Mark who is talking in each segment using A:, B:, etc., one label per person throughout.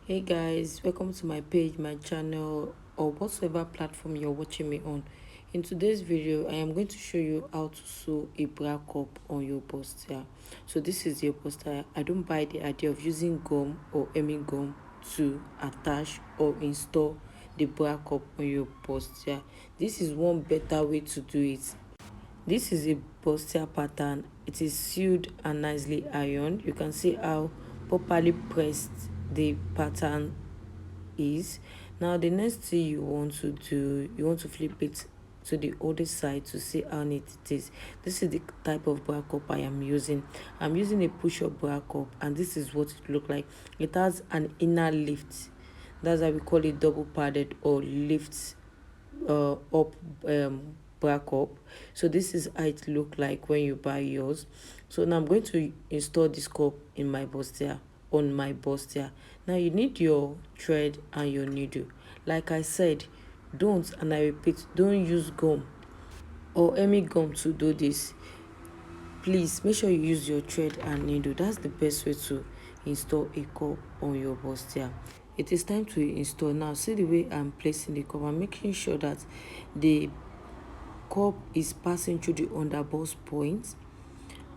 A: Hey guys, welcome to my page, my channel, or whatsoever platform you're watching me on. In today's video, I am going to show you how to sew a bra cup on your bustier. So this is your bustier. I don't buy the idea of using gum or hemming gum to attach or install the bra cup on your bustier. This is one better way to do it. This is a bustier pattern. It is sealed and nicely ironed. You can see how properly pressed the pattern is. Now the next thing you want to do, you want to flip it to the other side to see how neat it is. This is the type of bra cup I am using. I'm using a push-up bra cup, and this is what it looks like. It has an inner lift. That's why we call it double padded or lift up bra cup. So this is how it look like when you buy yours. So now I'm going to install this cup in my bustier, on my bustier. Now you need your thread and your needle. Like I said, don't, and I repeat, don't use gum or any gum to do this. Please make sure you use your thread and needle. That's the best way to install a cup on your bustier. It is time to install. Now see the way I'm placing the cup. I'm making sure that the cup is passing through the underbust point,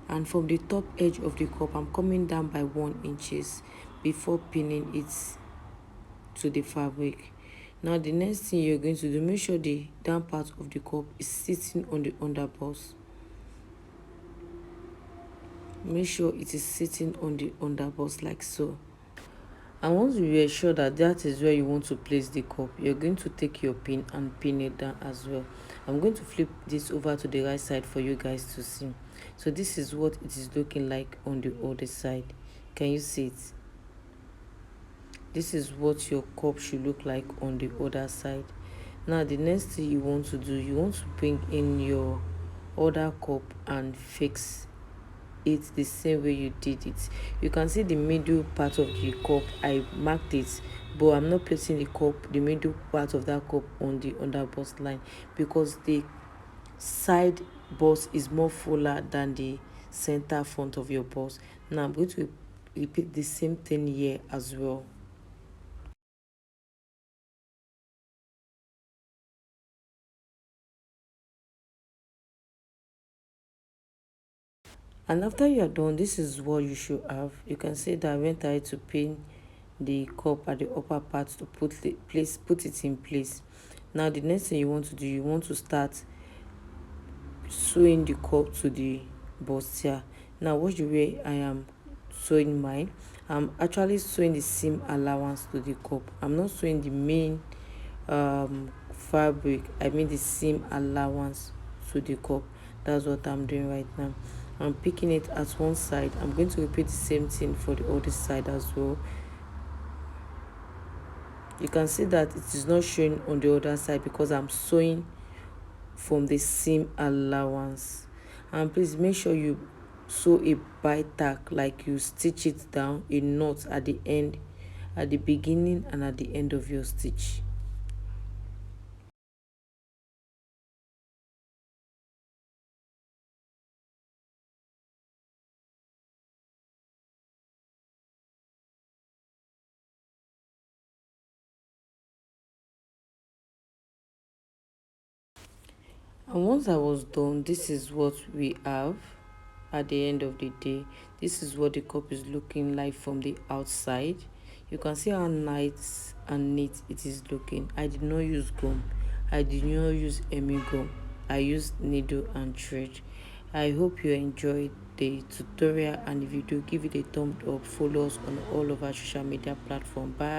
A: and from the top edge of the cup I'm coming down by 1 inches before pinning it to the fabric. Now the next thing you're going to do, make sure the down part of the cup is sitting on the underbust. Make sure it is sitting on the underbust like so. And once you are sure that that is where you want to place the cup, you're going to take your pin and pin it down as well. I'm going to flip this over to the right side for you guys to see. So this is what it is looking like on the other side. Can you see it? This is what your cup should look like on the other side. Now the next thing you want to do, you want to bring in your other cup and fix it the same way you did it. You can see the middle part of the cup, I marked it, but I'm not placing the middle part of that cup on the underbust line because the side bust is more fuller than the center front of your bust. Now I'm going to repeat the same thing here as well. And after you are done, this is what you should have. You can see that I went ahead to pin the cup at the upper part to put it in place. Now the next thing you want to do, you want to start sewing the cup to the bustier. Now watch the way I am sewing mine. I'm actually sewing the seam allowance to the cup. I'm not sewing the main fabric, I mean the seam allowance to the cup. That's what I'm doing right now. I'm picking it at one side. I'm going to repeat the same thing for the other side as well. You can see that it is not showing on the other side because I'm sewing from the seam allowance. And please make sure you sew a bite tack, like you stitch it down a knot at the end, at the beginning and at the end of your stitch. And once I was done, this is what we have at the end of the day. This is what the cup is looking like from the outside. You can see how nice and neat it is looking. I did not use gum. I did not use any gum. I used needle and thread. I hope you enjoyed the tutorial, and if you do, give it a thumbs up. Follow us on all of our social media platforms. Bye.